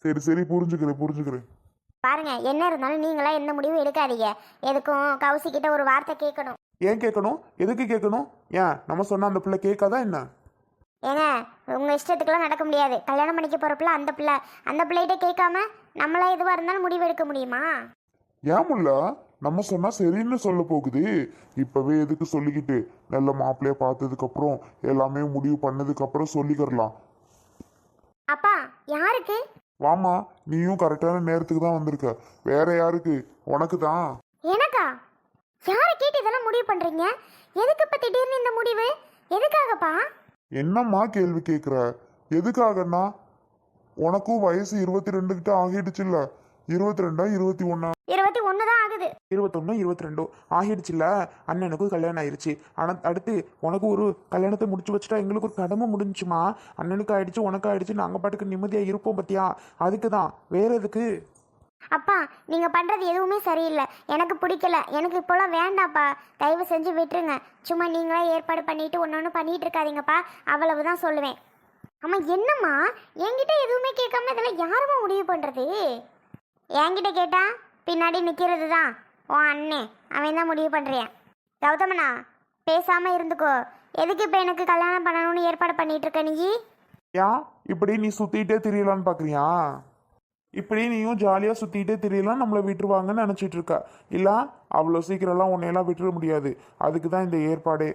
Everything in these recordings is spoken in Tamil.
சரி சரி, புரிஞ்சுக்கிறேன் புரிஞ்சுக்கிறேன். பாருங்க, என்ன இருந்தாலும் நீங்களா எந்த முடிவும் எடுக்காதீங்க. எதுக்கும் கௌசிக்கிட்ட ஒரு வார்த்தை கேட்கணும். ஏன் கேட்கணும்? எதுக்கு கேட்கணும்? ஏன் நம்ம சொன்ன அந்த பிள்ளை கேட்காதா என்ன? ஏங்க, உங்கள் இஷ்டத்துக்குலாம் நடக்க முடியாது. கல்யாணம் பண்ணிக்க போகிற பிள்ளை அந்த பிள்ளைகிட்ட கேட்காம நம்மளா எதுவாக இருந்தாலும் முடிவு எடுக்க முடியுமா? ஏன் முல்ல, நம்ம சொன்னா சரின்னு சொல்ல போகுது. இப்பவே எதுக்கு சொல்லிக்கிட்டு, நல்ல மாப்பிள்ளைய பார்த்ததுக்கு அப்புறம் எல்லாமே முடிவு பண்ணதுக்கு அப்புறம் சொல்லிக்கிறலாம். அப்பா, யாருக்கு? வாமா, நீயும் கரெக்டான நேரத்துக்கு தான் வந்திருக்க. வேற யாருக்கு? உனக்கு தான். எனக்கா? யாரை கேட்டு இதெல்லாம் முடிவு பண்ணுறீங்க? எதுக்கு இப்போ திடீர்னு இந்த முடிவு? எதுக்காகப்பா? என்னம்மா கேள்வி கேட்குற? எதுக்காகன்னா, உனக்கும் வயசு 22 கிட்ட ஆகிடுச்சுல்ல. 22 21? 21 தான் ஆகுது. 21 22 ஆகிடுச்சுல்ல. அண்ணனுக்கும் கல்யாணம் ஆயிடுச்சு. ஆனால் அடுத்து உனக்கு ஒரு கல்யாணத்தை முடிச்சு வச்சுட்டா எங்களுக்கு ஒரு கடமை முடிஞ்சுமா. அண்ணனுக்கு ஆயிடுச்சு, உனக்கு ஆயிடுச்சு, நாங்கள் பாட்டுக்கு நிம்மதியாக இருப்போம் பத்தியா. அதுக்கு தான், வேற எதுக்கு? அப்பா, நீங்கள் பண்ணுறது எதுவுமே சரியில்லை. எனக்கு பிடிக்கல. எனக்கு இப்போலாம் வேண்டாப்பா. தயவு செஞ்சு விட்டுருங்க. சும்மா நீங்களே ஏற்பாடு பண்ணிட்டு ஒன்று பண்ணிட்டு இருக்காதீங்கப்பா. அவ்வளவுதான் சொல்லுவேன். அம்மா, என்னம்மா என்கிட்ட எதுவுமே கேட்காம இதெல்லாம் யாருமா முடிவு பண்ணுறது? என்கிட்ட கேட்டா பின்னாடி நிற்கிறது தான் உன் அண்ணே. அவன் தான் முடிவு பண்ணுறியன். கௌதமனா, பேசாமல் இருந்துக்கோ. எதுக்கு இப்போ எனக்கு கல்யாணம் பண்ணணும்னு ஏற்பாடு பண்ணிட்டு இருக்க நீ? ஏன் இப்படி நீ சுத்திட்டே தெரியலான்னு பாக்குறியா? இப்படி நீயும் ஜாலியாக சுற்றிக்கிட்டே தெரியலாம் நம்மளை விட்டுருவாங்கன்னு நினச்சிட்டு இருக்கா. இல்லை, அவ்வளோ சீக்கிரம்லாம் உன்னையெல்லாம் விட்டுற முடியாது. அதுக்கு தான் இந்த ஏற்பாடே.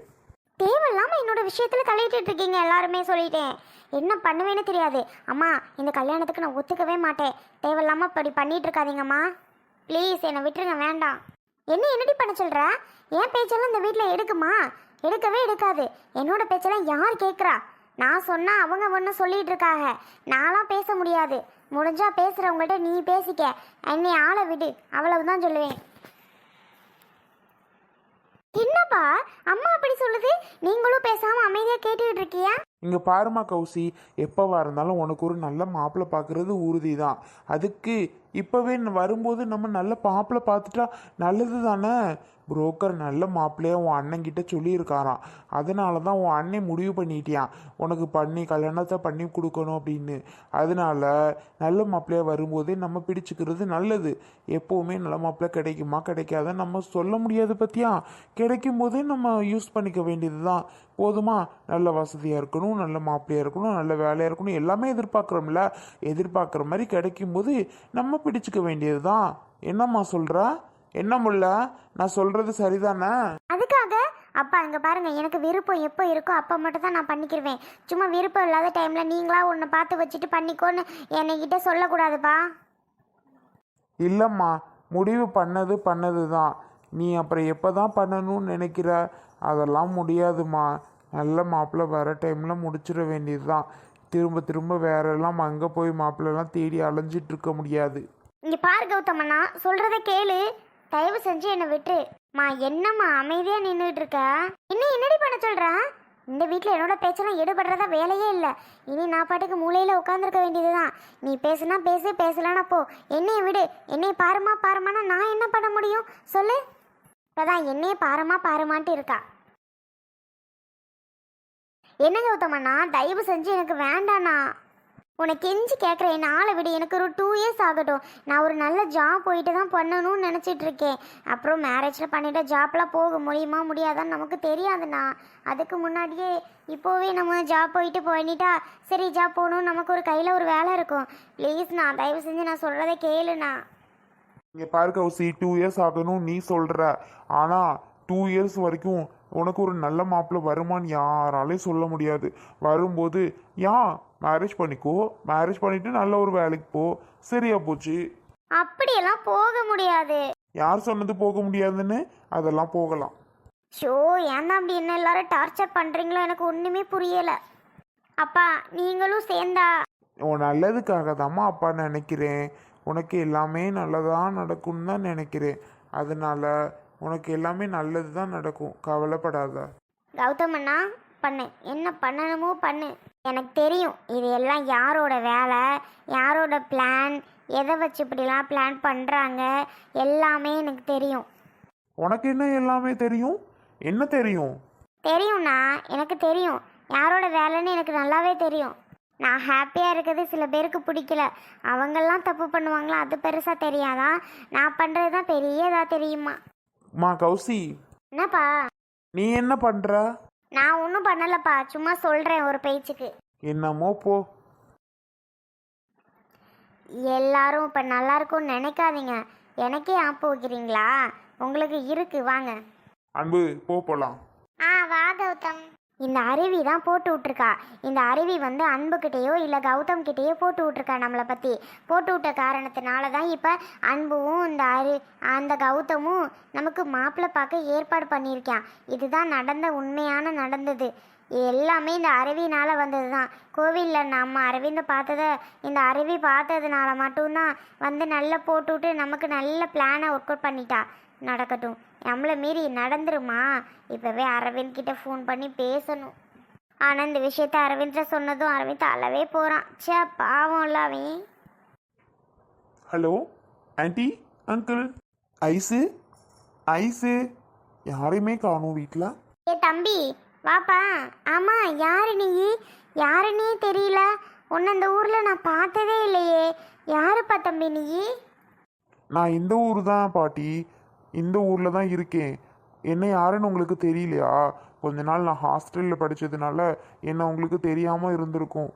தேவையில்லாம என்னோட விஷயத்துல தலையிட்டு இருக்கீங்க. எல்லாருமே சொல்லிட்டேன், என்ன பண்ணுவேன்னு தெரியாது. அம்மா, இந்த கல்யாணத்துக்கு நான் ஒத்துக்கவே மாட்டேன். தேவையில்லாம இப்படி பண்ணிட்டு இருக்காதீங்கம்மா. ப்ளீஸ், என்னை விட்டுருங்க. வேண்டாம். என்னடி பண்ண சொல்ற? என் பேச்செல்லாம் இந்த வீட்டில் எடுக்குமா? எடுக்கவே எடுக்காது. என்னோட பேச்செல்லாம் யார் கேட்குறா? நான் சொன்னா அவங்க ஒன்று சொல்லிட்டு இருக்காங்க. நான்லாம் பேச முடியாது. முடிஞ்சா பேசுறவங்கள்ட்ட நீ பேசிக்க, என்னை ஆளை விடு. அவ்வளவுதான் சொல்லுவேன். என்னப்பா அம்மா அப்படி சொல்லுது? நீங்களும் பேசாம அமைதியா கேட்டுக்கிட்டு இருக்கியா? இங்கே பாருமா கௌசி, எப்போவா இருந்தாலும் உனக்கு ஒரு நல்ல மாப்பிள்ளை பார்க்குறது உறுதி தான். அதுக்கு இப்போவே வரும்போது நம்ம நல்ல மாப்பிள்ளை பார்த்துட்டா நல்லது தானே. புரோக்கர் நல்ல மாப்பிள்ளையா உன் அண்ணன்கிட்ட சொல்லியிருக்காராம். அதனால தான் உன் அண்ணன் முடிவு பண்ணிட்டியான் உனக்கு கல்யாணத்தை பண்ணி கொடுக்கணும் அப்படின்னு. அதனால நல்ல மாப்பிள்ளையா வரும்போதே நம்ம பிடிச்சிக்கிறது நல்லது. எப்போவுமே நல்ல மாப்பிள்ளை கிடைக்குமா கிடைக்காத நம்ம சொல்ல முடியாது பற்றியா. கிடைக்கும் போதே நம்ம யூஸ் பண்ணிக்க வேண்டியது தான். போதுமா? நல்ல வசதியாக இருக்கணும், நல்ல மாப்பிள்ளையாக இருக்கணும், நல்ல வேலையாக இருக்கணும், எல்லாமே எதிர்பார்க்குறோம்ல. எதிர்பார்க்குற மாதிரி கிடைக்கும்போது நம்ம பிடிச்சிக்க வேண்டியது தான். என்னம்மா சொல்கிற? என்ன முல்ல, நான் சொல்கிறது சரிதானே? அதுக்காக அப்பா, இங்க பாருங்க, எனக்கு விருப்பம் எப்போ இருக்கோ அப்போ மட்டும் தான் நான் பண்ணிக்கிருவேன். சும்மா விருப்பம் இல்லாத டைம்ல நீங்களா ஒன்று பார்த்து வச்சுட்டு பண்ணிக்கோன்னு என்கிட்ட சொல்லக்கூடாதுப்பா. இல்லைம்மா, முடிவு பண்ணது தான். நீ அப்புறம் எப்போ தான் பண்ணணும்னு நினைக்கிற? அதெல்லாம் முடியாதுமா. நல்ல மாப்பிள்ளை வர டைமில் முடிச்சிட வேண்டியது தான். திரும்ப திரும்ப வேறெல்லாம் அங்கே போய் மாப்பிள்ளைலாம் தேடி அலைஞ்சிட்டு இருக்க முடியாது. இங்க பாரு கௌதமண்ணா, சொல்றத கேளு. தயவு செஞ்சு என்னை விட்டு. என்னம்மா அமைதியா நின்றுட்டு இருக்க? என்னடி பண்ண சொல்ற? இந்த வீட்டில் என்னோட பேச்செல்லாம் ஈடுபடுறதா வேலையே இல்லை. இனி நான் பாட்டுக்கு மூலையில் உட்காந்துருக்க வேண்டியதுதான். நீ பேசுனா பேசு, பேசலானா போ. என்னைய விடு. என்னை பாருமானா நான் என்ன பண்ண முடியும் சொல்லு? இப்போதான் என்னைய பாருமான்ட்டு இருக்கா. என்ன கௌதமண்ணா, தயவு செஞ்சு எனக்கு வேண்டாண்ணா. உனக்கு கெஞ்சி கேட்குறேன், என்ன ஆளை விடு. எனக்கு ஒரு 2 இயர்ஸ் ஆகட்டும். நான் ஒரு நல்ல ஜாப் போயிட்டு தான் பண்ணணும்னு நினச்சிட்டு இருக்கேன். அப்புறம் மேரேஜில் பண்ணிவிட்டு ஜாப்லாம் போக முடியுமா முடியாதான்னு நமக்கு தெரியாதுண்ணா. அதுக்கு முன்னாடியே இப்போவே நம்ம ஜாப் போயிட்டு பண்ணிட்டா சரி, ஜாப் போகணும், நமக்கு ஒரு கையில் ஒரு வேலை இருக்கும். ப்ளீஸ்ண்ணா, தயவு செஞ்சு நான் சொல்கிறத கேளுண்ணா. இங்கே பாரு கௌசி, 2 இயர்ஸ் ஆகணும் நீ சொல்கிற. ஆனால் 2 இயர்ஸ் வரைக்கும் உனக்கு ஒரு நல்ல மாப்பிள்ளை வருமானு யாராலையும் சொல்ல முடியாது. வரும்போது மேரேஜ் பண்ணிக்கோ, மேரேஜ் பண்ணிட்டு நல்ல ஒரு வேலைக்கு போ, சரியா போச்சு. அப்படியெல்லாம் போக முடியாது. யார் சொன்னது போக முடியாதுன்னு? அதெல்லாம் போகலாம். ஷோ, ஏன் அப்படி என்ன எல்லாரும் டார்ச்சர் பண்ணுறீங்களோ எனக்கு ஒன்றுமே புரியலை. அப்பா, நீங்களும் சேர்ந்தா? உன் நல்லதுக்காக தாம்மா அப்பா நினைக்கிறேன். உனக்கு எல்லாமே நல்லதாக நடக்கும்னு தான் நினைக்கிறேன். அதனால உனக்கு எல்லாமே நல்லது தான் நடக்கும், கவலைப்படாத. கௌதமண்ணா, பண்ணு. என்ன பண்ணணுமோ பண்ணு. எனக்கு தெரியும் இது எல்லாம் யாரோட வேலை, யாரோட பிளான், எதை வச்சு இப்படிலாம் பிளான் பண்ணுறாங்க, எல்லாமே எனக்கு தெரியும். உனக்கு என்ன எல்லாமே தெரியும்? என்ன தெரியும்? தெரியும்ண்ணா, எனக்கு தெரியும். யாரோட வேலைன்னு எனக்கு நல்லாவே தெரியும். நான் ஹாப்பியாக இருக்கிறது சில பேருக்கு பிடிக்கல. அவங்கெல்லாம் தப்பு பண்ணுவாங்களா, அது பெருசாக தெரியாதா? நான் பண்ணுறது தான் பெரியதா தெரியுமா? மா கௌசி, என்னப்பா? நீ என்ன பண்ற? நான் ஒன்றும் பண்ணலப்பா, சும்மா சொல்கிறேன் ஒரு பேச்சுக்கு. என்னமோ போ. எல்லாரும் இப்போ நல்லா இருக்கும்னு நினைக்காதீங்க. எனக்கே ஆப்பு வைக்கிறீங்களா? உங்களுக்கு இருக்கு, வாங்க. அன்பு, போலாம். வா கௌதம். இந்த அருவி தான் போட்டு விட்ருக்கா. இந்த அருவி வந்து அன்புக்கிட்டேயோ இல்லை கௌதம் கிட்டேயோ போட்டு விட்ருக்கா. நம்மளை பற்றி போட்டு விட்ட காரணத்தினால தான் இப்போ அன்புவும் அந்த கௌதமும் நமக்கு மாப்பிள்ளை பார்க்க ஏற்பாடு பண்ணியிருக்கான். இதுதான் நடந்தது. எல்லாமே இந்த அருவினால் வந்தது தான். கோவிலில் நம்ம அரவிந்தை பார்த்ததை இந்த அருவி பார்த்ததுனால மட்டும்தான் வந்து நல்லா போட்டுவிட்டு நமக்கு நல்ல பிளானை ஒர்க் அவுட் பண்ணிட்டா. நடக்கட்டும், நம்மளை மீறி நடந்துருமா? இப்போவே அரவிந்த் கிட்ட ஃபோன் பண்ணி பேசணும். ஆனால் இந்த விஷயத்த அரவிந்த்கிட்ட சொன்னதும் அரவிந்த் அளவே போகிறான். சே, பாவம்ல அவன். Hello aunty, uncle. Aishu Aishu யாரையுமே காணும் வீட்டில். ஏ தம்பி, வாப்பா. ஆமாம், யாருன்னே தெரியல. உன்னை இந்த ஊரில் நான் பார்த்ததே இல்லையே. யாருப்பா தம்பி நீ? நான் இந்த ஊர் தான் பாட்டி, இந்த ஊரில் தான் இருக்கேன். என்ன யாருன்னு உங்களுக்கு தெரியலையா? கொஞ்ச நாள் நான் ஹாஸ்டலில் படித்ததுனால என்ன உங்களுக்கு தெரியாமல் இருந்திருக்கும்.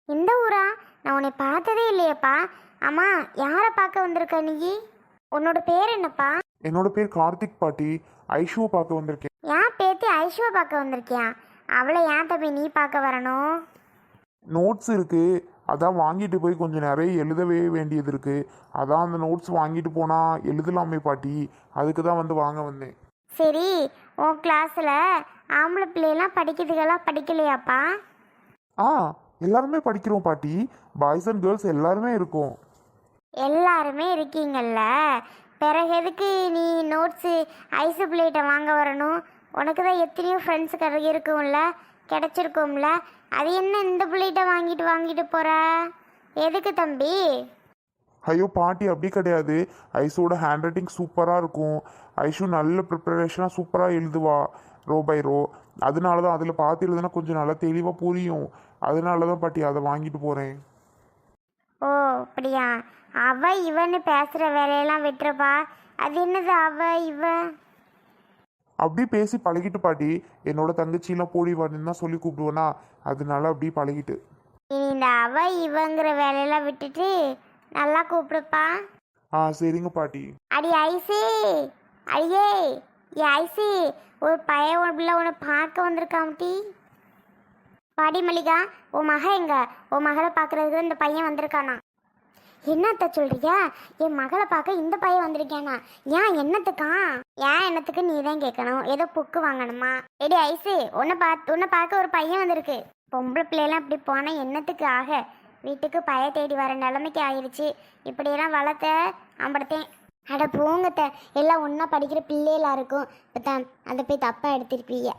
இந்த ஊரா? நான் உன்னை பார்த்ததே இல்லையப்பா. அம்மா, யாரை பார்க்க வந்திருக்க நீ? உன்னோட பேர் என்னப்பா? என்னோட பேர் கார்த்திக் பாட்டி. ஐஷுவை பார்க்க வந்திருக்கேன். ஏன் பேத்தி ஐஷுவை பார்க்க வந்திருக்கியா? அவளை ஏன் தம்பி நீ பார்க்க வரணும்? நோட்ஸ் இருக்குது, அதான் வாங்கிட்டு போய் கொஞ்சம் நிறைய எழுதவே வேண்டியது இருக்குது. அதான் அந்த நோட்ஸ் வாங்கிட்டு போனால் எழுதலாமே பாட்டி, அதுக்கு தான் வந்து வாங்க வந்தேன். சரி, உன் கிளாஸில் ஆம்பளை பிள்ளைலாம் படிக்கலையாப்பா? எல்லாருமே படிக்கிறோம் பாட்டி. பாய்ஸ் அண்ட் கேர்ள்ஸ் எல்லாருமே இருக்கோம். எல்லாருமே இருக்கீங்கல்ல, பிறகு எதுக்கு நீ நோட்ஸு ஐஸு பிள்ளைகிட்ட வாங்க வரணும்? உனக்கு தான் எத்தனையோ ஃப்ரெண்ட்ஸு கிடச்சிருக்கோம்ல. அது என்ன இந்த பிள்ளைகிட்ட வாங்கிட்டு போகிற? எதுக்கு தம்பி? ஐயோ பாட்டி, அப்படி கிடையாது. ஐஷோட ஹேண்ட் ரைட்டிங் சூப்பராக இருக்கும். ஐஷு நல்ல ப்ரிப்பரேஷனாக சூப்பராக எழுதுவா, ரோ பை ரோ. அதனால தான் அதில் பார்த்து எழுதுனா கொஞ்சம் நல்லா தெளிவாக புரியும். அதனால தான் பாட்டி அதை வாங்கிட்டு போகிறேன். ஓ அப்படியா? அவ இவன்னு பேசுகிற வேலையெல்லாம் விட்டுருப்பா. அது என்னது அவ இவ? அப்படி பேசி பழகிட்டு பாட்டி. என்னோட தங்கச்சியெல்லாம் போடி வான்னு தான் சொல்லி கூப்பிடுவேனா, அதனால அப்படி பழகிட்டு. நீ இந்த அவ இவங்கிற வேலையெல்லாம் விட்டுட்டு நல்லா கூப்பிடுப்பா. சரிங்க பாட்டி. அடி ஐசி, அடியே ஐசி, ஒரு பையன் உன்னை பார்க்க வந்திருக்காமட்டி. பாடி மல்லிகா, உன் மகளை பார்க்கறதுக்கு இந்த பையன் வந்திருக்கானா? என்னத்த சொல்றியா? என் மகளை பார்க்க இந்த பையன் வந்திருக்கானா? ஏன் என்னத்துக்கு நீ தான் கேட்கணும். ஏதோ புக்கு வாங்கணுமா? எடி ஐசு, உன்னை பார்க்க ஒரு பையன் வந்திருக்கு. பொம்பளை பிள்ளைலாம் இப்படி போனால் என்னத்துக்கு ஆக? வீட்டுக்கு பைய தேடி வர நிலைமைக்கு ஆயிடுச்சு. இப்படியெல்லாம் வளர்த்த அம்படத்தேன். அட போங்கத்த, எல்லாம் ஒன்றா படிக்கிற பிள்ளைகளாக இருக்கும். இப்போ தான் அதை போய் தப்பாக எடுத்திருப்பீங்க.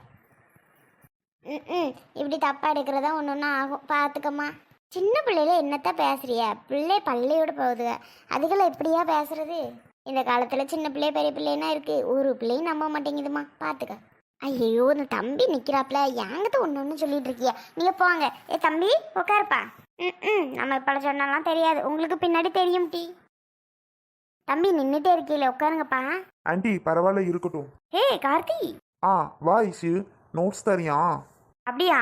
இப்படி தப்பாக எடுக்கிறதா ஒன்று ஒன்றா ஆகும், பார்த்துக்கம்மா. சின்ன பிள்ளையில என்னத்த பேசுறிய? பிள்ளை பள்ளியோட போகுதுங்க, அதுக்கெல்லாம் எப்படியா பேசுறது? இந்த காலத்தில் சின்ன பிள்ளை பெரிய பிள்ளைன்னா இருக்குது, ஒரு பிள்ளையும் நம்ப மாட்டேங்குதுமா, பார்த்துக்க. ஐயோ, இந்த தம்பி நிற்கிறாப்புல, ஏங்கத்த ஒன்று சொல்லிட்டு இருக்கிய? நீங்கள் போங்க. ஏ தம்பி, உட்காருப்பா. நம்ம இப்போ சொன்னாலாம் தெரியாது, உங்களுக்கு பின்னாடி தெரியும் டி. தம்பி நின்றுட்டே இருக்கீல, உட்காருங்கப்பா. ஆண்டி பரவாயில்ல, இருக்கட்டும். ஹே கார்த்தி. வா ஐஷு, நோட்ஸ் தரியா? அப்படியா?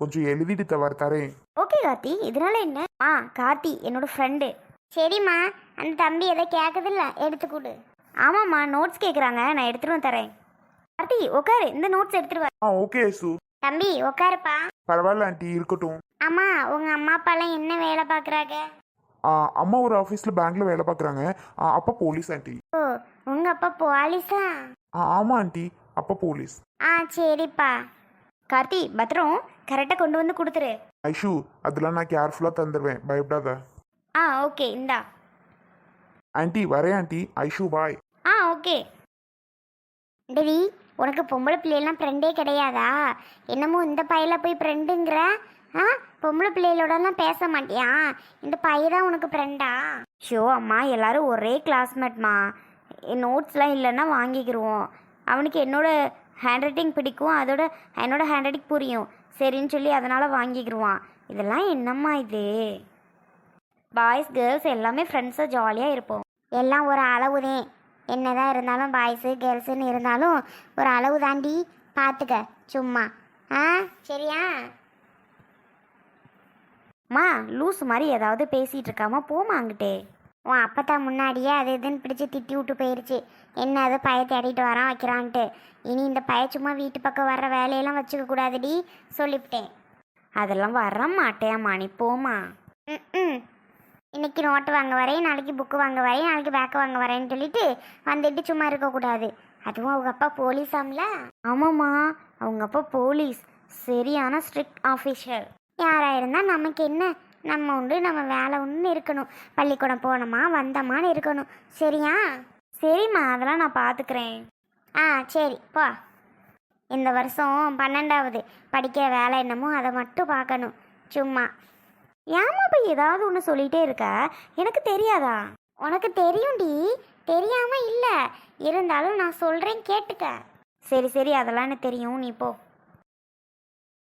கொஞ்சம் எழுதிட்டு தரேன். ஓகே கார்த்தி, இதனால என்ன? கார்த்தி என்னோட ஃப்ரெண்டு. சரிம்மா, அந்த தம்பி எதை கேட்குதில்ல, எடுத்து கொடு. ஆமாம்மா, நோட்ஸ் கேட்குறாங்க, நான் எடுத்துட்டு தரேன். கார்த்தி உட்காரு, இந்த நோட்ஸ் எடுத்துட்டு வர. ஓகே ஐஷு. தம்பி உட்காருப்பா. பரவாயில்ல ஆண்டி, இருக்கட்டும். அம்மா, உங்க அம்மா அப்பாலாம் என்ன வேலை பார்க்குறாங்க? அம்மா ஒரு ஆஃபீஸில் பேங்க்ல வேலை பார்க்குறாங்க. அப்பா போலீஸ் ஆண்டி. ஓ, உங்க அப்பா போலீஸா? ஆமாம் ஆண்டி, அப்பா போலீஸ். சரிப்பா. கார்த்தி, பத்திரம் கரெக்டாக கொண்டு வந்து கொடுத்துரு. ஐஷு, அதெல்லாம் நான் கேர்ஃபுல்லாக தந்துடுவேன், பயப்படாத. ஓகே, இந்தா. ஆண்டி வரேன் ஆண்டி. ஐஷு பாய். ஓகே. டெவி, உனக்கு பொம்பளை பிள்ளைலாம் ஃப்ரெண்டே கிடையாதா? என்னமோ இந்த பையில போய் ஃப்ரெண்டுங்கிற. பொம்பளை பிள்ளைகளோடலாம் பேச மாட்டியா? இந்த பையன் தான் உனக்கு ஃப்ரெண்டா? ஷோ அம்மா, எல்லாரும் ஒரே கிளாஸ்மேட்மா. நோட்ஸ்லாம் இல்லைன்னா வாங்கிக்கிடுவோம். அவனுக்கு என்னோட ஹேண்ட் ரைட்டிங் பிடிக்கும், அதோட என்னோட ஹேண்ட் ரைட்டிங் புரியும், சரின்னு சொல்லி அதனால் வாங்கிக்கிடுவான். இதெல்லாம் என்னம்மா இது? பாய்ஸ் கேர்ள்ஸ் எல்லாமே ஃப்ரெண்ட்ஸாக ஜாலியாக இருப்போம். எல்லாம் ஒரு அளவுதே. என்னதான் இருந்தாலும் பாய்ஸு கேர்ள்ஸுன்னு இருந்தாலும் ஒரு அளவு தாண்டி பார்த்துக்க சும்மா. ஆ சரியா? அம்மா லூஸ் மாதிரி ஏதாவது பேசிகிட்டு இருக்காமா, போமா அங்கிட்டே. உன் அப்பத்தான் முன்னாடியே அது இதுன்னு பிடிச்சி திட்டி விட்டு போயிடுச்சு. என்ன அது பைய தேடிட்டு வரான் வைக்கிறான்ட்டு. இனி இந்த பைய சும்மா வீட்டு பக்கம் வர்ற வேலையெல்லாம் வச்சுக்க கூடாதுடி சொல்லிவிட்டேன். அதெல்லாம் வர மாட்டேம்மா, நீ போமா. ம் இன்னைக்கு நோட்டு வாங்க வரேன், நாளைக்கு புக்கு வாங்க வரேன், நாளைக்கு பேக்கு வாங்க வரேன்னு சொல்லிட்டு வந்துட்டு சும்மா இருக்கக்கூடாது. அதுவும் அவங்க அப்பா போலீஸாம்ல. ஆமாம்மா, அவங்க அப்பா போலீஸ், சரியான ஸ்ட்ரிக்ட் ஆஃபீஸர். யாராக இருந்தால் நமக்கு என்ன, நம்ம உண்டு நம்ம வேலை ஒன்று இருக்கணும். பள்ளிக்கூடம் போனோமா வந்தோமான்னு இருக்கணும். சரியா? சரிம்மா, அதெல்லாம் நான் பார்த்துக்கிறேன். ஆ சரி போ. இந்த வருஷம் 12வது படிக்கிற வேலை என்னமோ அதை மட்டும் பார்க்கணும் சும்மா. ஏமா போய் ஏதாவது ஒன்று சொல்லிகிட்டே இருக்க? எனக்கு தெரியாதா? உனக்கு தெரியும்டி, தெரியாமல் இல்லை. இருந்தாலும் நான் சொல்கிறேன் கேட்டுக்க. சரி சரி, அதெல்லாம் எனக்கு தெரியும், நீ போ.